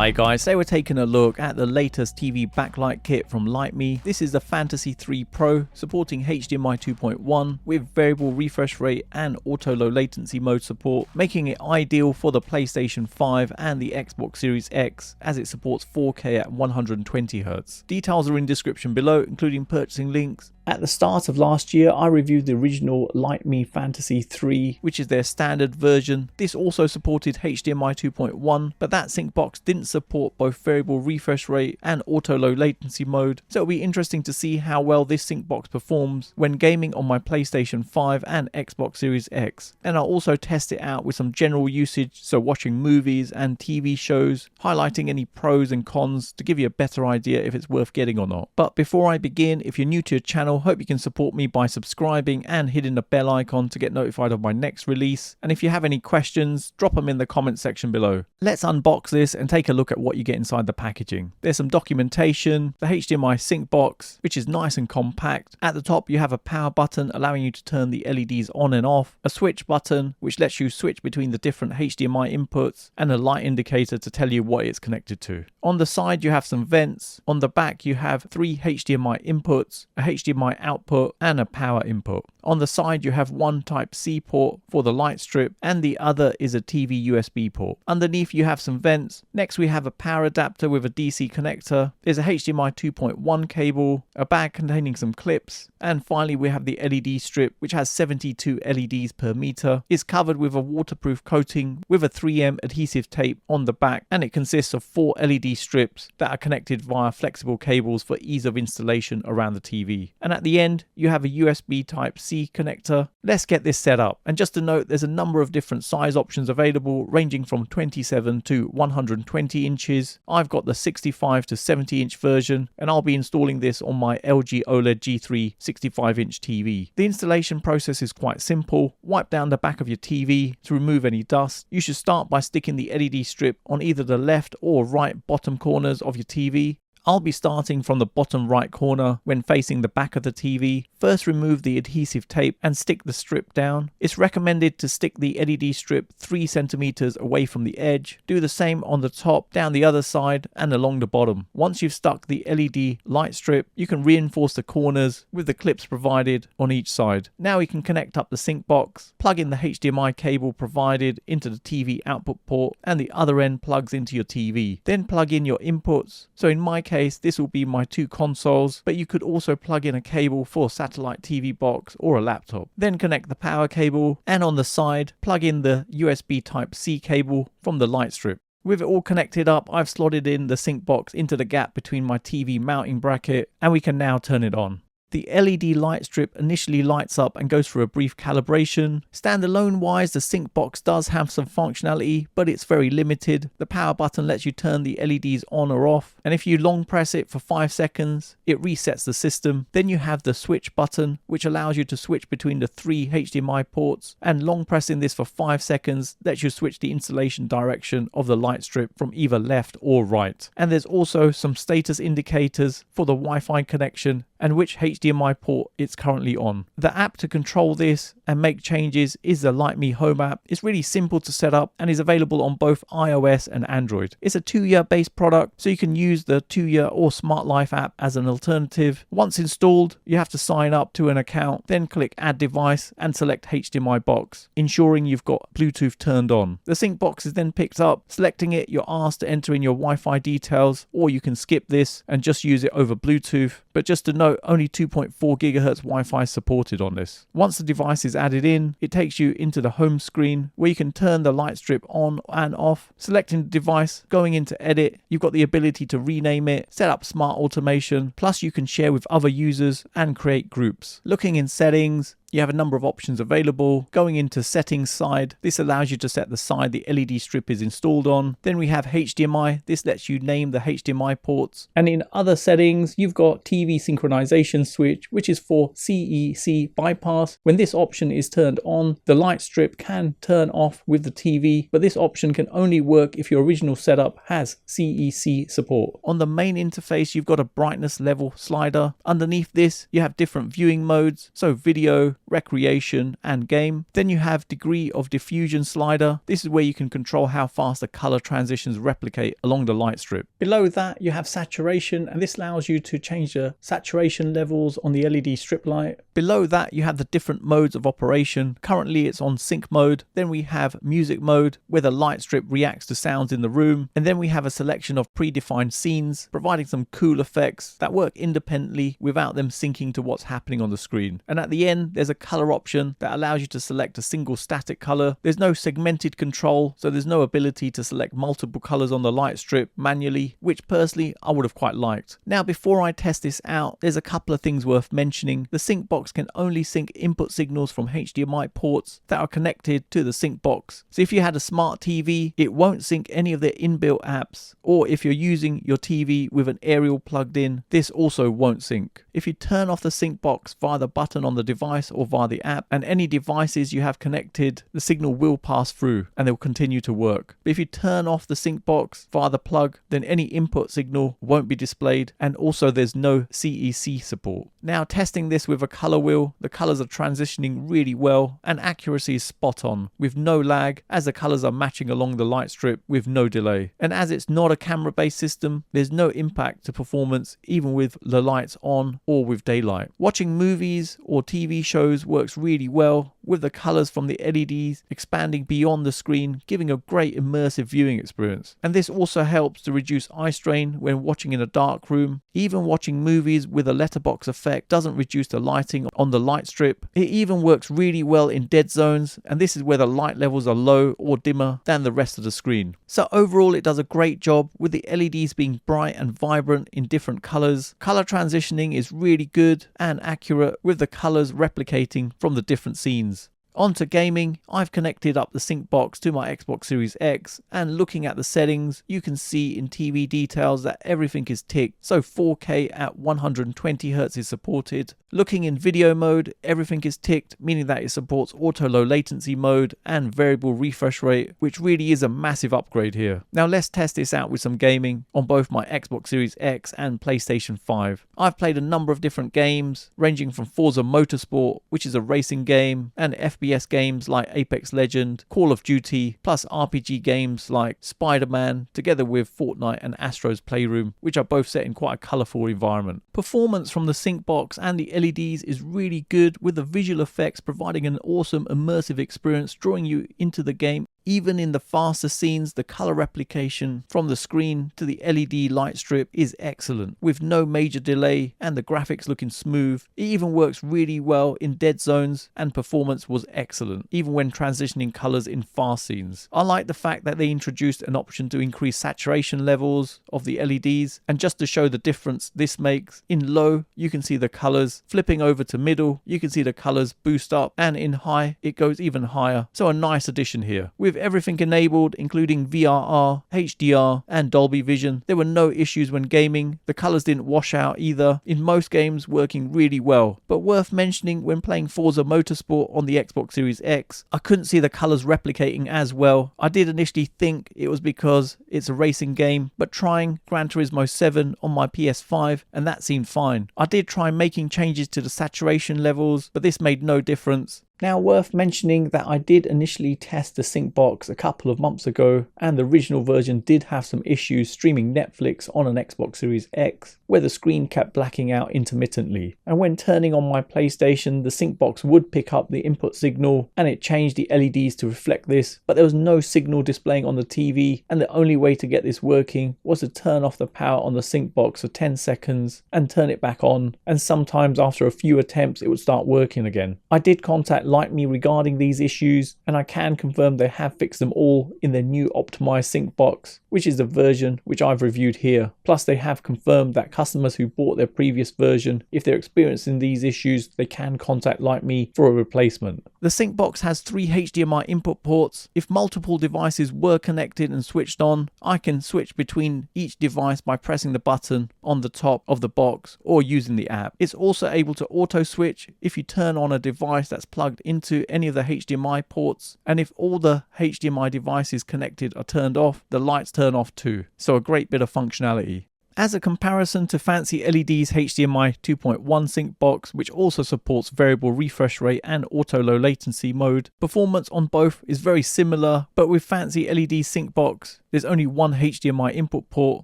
Hi guys, today we're taking a look at the latest TV backlight kit from Lytmi. This is the Fantasy 3 Pro, supporting HDMI 2.1 with variable refresh rate and auto low latency mode support, making it ideal for the PlayStation 5 and the Xbox Series X as it supports 4K at 120Hz. Details are in description below, including purchasing links. At the start of last year, I reviewed the original Lytmi Fantasy 3, which is their standard version. This also supported HDMI 2.1, but that sync box didn't support both variable refresh rate and auto low latency mode, so it'll be interesting to see how well this sync box performs when gaming on my PlayStation 5 and Xbox Series X. And I'll also test it out with some general usage, so watching movies and TV shows, highlighting any pros and cons to give you a better idea if it's worth getting or not. But before I begin, if you're new to the channel, hope you can support me by subscribing and hitting the bell icon to get notified of my next release. And if you have any questions, drop them in the comment section below. Let's unbox this and take a look at what you get inside the packaging. There's some documentation, the HDMI sync box, which is nice and compact. At the top you have a power button allowing you to turn the LEDs on and off, a switch button which lets you switch between the different HDMI inputs, and a light indicator to tell you what it's connected to. On the side you have some vents. On the back you have 3 HDMI inputs, a HDMI output and a power input. On the side you have one Type-C port for the light strip and the other is a TV USB port. Underneath you have some vents. Next we have a power adapter with a DC connector. There's a HDMI 2.1 cable, a bag containing some clips, and finally we have the LED strip which has 72 LEDs per meter. It's covered with a waterproof coating with a 3M adhesive tape on the back, and it consists of 4 LED strips that are connected via flexible cables for ease of installation around the TV. And at the end you have a USB Type-C connector. Let's get this set up. And just to note, there's a number of different size options available ranging from 27 to 120 inches. I've got the 65 to 70 inch version and I'll be installing this on my LG OLED G3 65 inch TV. The installation process is quite simple. Wipe down the back of your TV to remove any dust. You should start by sticking the LED strip on either the left or right bottom corners of your TV. I'll be starting from the bottom right corner when facing the back of the TV. First remove the adhesive tape and stick the strip down. It's recommended to stick the LED strip 3 centimeters away from the edge. Do the same on the top, down the other side and along the bottom. Once you've stuck the LED light strip, you can reinforce the corners with the clips provided on each side. Now we can connect up the sync box, plug in the HDMI cable provided into the TV output port, and the other end plugs into your TV. Then plug in your inputs. So in my case, this will be my 2 consoles, but you could also plug in a cable for a satellite TV box or a laptop. Then connect the power cable, and on the side plug in the USB Type-C cable from the light strip. With it all connected up, I've slotted in the sync box into the gap between my TV mounting bracket, and we can now turn it on. The LED light strip initially lights up and goes through a brief calibration. Standalone wise, the sync box does have some functionality, but it's very limited. The power button lets you turn the LEDs on or off, and if you long press it for 5 seconds, it resets the system. Then you have the switch button, which allows you to switch between the 3 HDMI ports, and long pressing this for 5 seconds lets you switch the installation direction of the light strip from either left or right. And there's also some status indicators for the Wi-Fi connection and which HDMI port it's currently on. The app to control this and make changes is the Lytmi Home App. It's really simple to set up and is available on both iOS and Android. It's a 2-year based product, so you can use the 2-year or Smart Life app as an alternative. Once installed, you have to sign up to an account, then click Add Device and select HDMI box, ensuring you've got Bluetooth turned on. The sync box is then picked up. Selecting it, you're asked to enter in your Wi-Fi details, or you can skip this and just use it over Bluetooth. But just to note, only 2.4 GHz Wi-Fi is supported on this. Once the device is added in, it takes you into the home screen where you can turn the light strip on and off. Selecting the device, going into edit, you've got the ability to rename it, set up smart automation, plus you can share with other users and create groups. Looking in settings, you have a number of options available. Going into settings side, this allows you to set the side the LED strip is installed on. Then we have HDMI. This lets you name the HDMI ports. And in other settings, you've got TV synchronization switch, which is for CEC bypass. When this option is turned on, the light strip can turn off with the TV, but this option can only work if your original setup has CEC support. On the main interface, you've got a brightness level slider. Underneath this, you have different viewing modes, so video, recreation, and game. Then you have degree of diffusion slider. This is where you can control how fast the color transitions replicate along the light strip. Below that you have saturation, and this allows you to change the saturation levels on the LED strip light. Below that you have the different modes of operation. Currently it's on sync mode. Then we have music mode, where the light strip reacts to sounds in the room. And then we have a selection of predefined scenes, providing some cool effects that work independently without them syncing to what's happening on the screen. And at the end there's a color option that allows you to select a single static color. There's no segmented control, so there's no ability to select multiple colors on the light strip manually, which personally I would have quite liked. Now before I test this out, there's a couple of things worth mentioning. The sync box can only sync input signals from HDMI ports that are connected to the sync box. So if you had a smart TV, it won't sync any of their inbuilt apps, or if you're using your TV with an aerial plugged in, this also won't sync. If you turn off the sync box via the button on the device or via the app, and any devices you have connected, the signal will pass through and they'll continue to work. But if you turn off the sync box via the plug, then any input signal won't be displayed, and also there's no CEC support. Now testing this with a color wheel, the colors are transitioning really well and accuracy is spot on with no lag, as the colors are matching along the light strip with no delay. And as it's not a camera based system, there's no impact to performance even with the lights on or with daylight. Watching movies or TV shows works really well, with the colors from the LEDs expanding beyond the screen, giving a great immersive viewing experience. And this also helps to reduce eye strain when watching in a dark room. Even watching movies with a letterbox effect doesn't reduce the lighting on the light strip. It even works really well in dead zones, and this is where the light levels are low or dimmer than the rest of the screen. So overall it does a great job with the LEDs being bright and vibrant in different colors. Color transitioning is really good and accurate, with the colors replicating from the different scenes. On to gaming, I've connected up the sync box to my Xbox Series X, and looking at the settings, you can see in TV details that everything is ticked. So 4K at 120Hz is supported. Looking in video mode, everything is ticked, meaning that it supports auto low latency mode and variable refresh rate, which really is a massive upgrade here. Now let's test this out with some gaming on both my Xbox Series X and PlayStation 5. I've played a number of different games, ranging from Forza Motorsport, which is a racing game, and FPS games like Apex Legends, Call of Duty, plus RPG games like Spider-Man, together with Fortnite and Astro's Playroom, which are both set in quite a colourful environment. Performance from the sync box and the LEDs is really good, with the visual effects providing an awesome immersive experience, drawing you into the game. Even in the faster scenes, the color replication from the screen to the LED light strip is excellent, with no major delay and the graphics looking smooth. It even works really well in dead zones, and performance was excellent, even when transitioning colors in fast scenes. I like the fact that they introduced an option to increase saturation levels of the LEDs, and just to show the difference this makes, in low you can see the colors flipping over to middle, you can see the colors boost up, and in high it goes even higher. So a nice addition here. With everything enabled, including VRR, HDR and Dolby Vision, there were no issues when gaming. The colors didn't wash out either, in most games working really well. But worth mentioning, when playing Forza Motorsport on the Xbox Series X, I couldn't see the colors replicating as well. I did initially think it was because it's a racing game, but trying Gran Turismo 7 on my PS5, and that seemed fine. I did try making changes to the saturation levels, but this made no difference. Now worth mentioning that I did initially test the sync box a couple of months ago, and the original version did have some issues streaming Netflix on an Xbox Series X, where the screen kept blacking out intermittently. And when turning on my PlayStation, the sync box would pick up the input signal and it changed the LEDs to reflect this, but there was no signal displaying on the TV, and the only way to get this working was to turn off the power on the sync box for 10 seconds and turn it back on, and sometimes after a few attempts it would start working again. I did contact Lytmi regarding these issues, and I can confirm they have fixed them all in their new optimized sync box, which is the version which I've reviewed here. Plus they have confirmed that customers who bought their previous version, if they're experiencing these issues, they can contact Lytmi for a replacement. The sync box has 3 HDMI input ports. If multiple devices were connected and switched on, I can switch between each device by pressing the button on the top of the box or using the app. It's also able to auto switch if you turn on a device that's plugged into any of the HDMI ports, and if all the HDMI devices connected are turned off, the lights turn off too. So a great bit of functionality. As a comparison to Fancy LED's HDMI 2.1 sync box, which also supports variable refresh rate and auto low latency mode, performance on both is very similar, but with Fancy LED sync box, there's only one HDMI input port,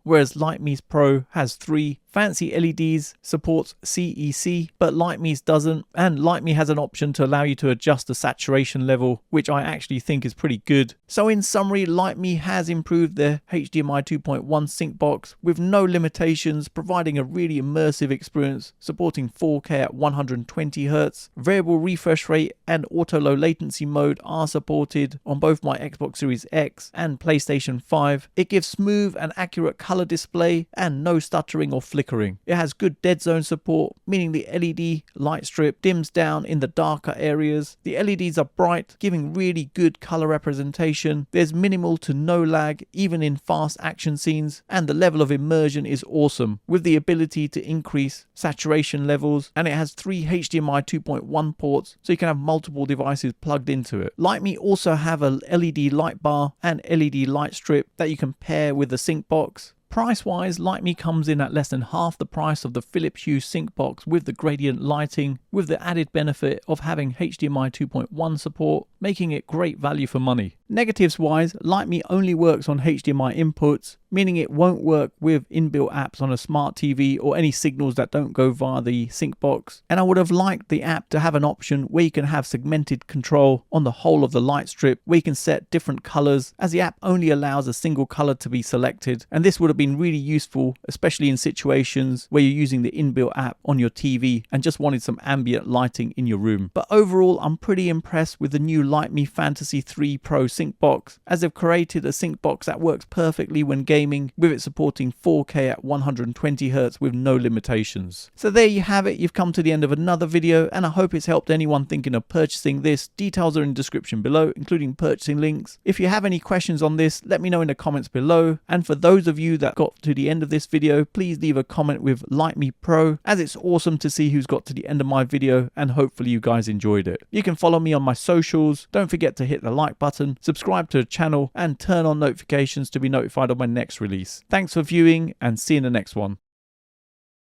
whereas Lytmi's Pro has 3. Fancy LEDs supports CEC, but Lytmi's doesn't, and Lytmi has an option to allow you to adjust the saturation level, which I actually think is pretty good. So in summary, Lytmi has improved their HDMI 2.1 sync box with no limitations, providing a really immersive experience, supporting 4K at 120Hz. Variable refresh rate and auto low latency mode are supported on both my Xbox Series X and PlayStation 5. It gives smooth and accurate color display and no stuttering or flickering. It has good dead zone support, meaning the LED light strip dims down in the darker areas. The LEDs are bright, giving really good color representation. There's minimal to no lag, even in fast action scenes, and the level of immersion is awesome, with the ability to increase saturation levels, and it has 3 HDMI 2.1 ports, so you can have multiple devices plugged into it. Lytmi also have a LED light bar and LED light strip that you can pair with the sync box. Price-wise, Lytmi comes in at less than half the price of the Philips Hue sync box with the gradient lighting, with the added benefit of having HDMI 2.1 support, making it great value for money. Negatives-wise, Lytmi only works on HDMI inputs, meaning it won't work with inbuilt apps on a smart TV or any signals that don't go via the sync box. And I would have liked the app to have an option where you can have segmented control on the whole of the light strip, where you can set different colors, as the app only allows a single color to be selected, and this would have been really useful, especially in situations where you're using the inbuilt app on your TV and just wanted some ambient lighting in your room. But overall, I'm pretty impressed with the new Lytmi Fantasy 3 Pro sync box, as they've created a sync box that works perfectly when gaming, with it supporting 4K at 120Hz with no limitations. So there you have it, you've come to the end of another video, and I hope it's helped anyone thinking of purchasing this. Details are in the description below, including purchasing links. If you have any questions on this, let me know in the comments below, and for those of you that got to the end of this video, please leave a comment with Lytmi Pro, as it's awesome to see who's got to the end of my video, and hopefully you guys enjoyed it. You can follow me on my socials, don't forget to hit the like button, subscribe to the channel, and turn on notifications to be notified of my next release. Thanks for viewing, and see you in the next one.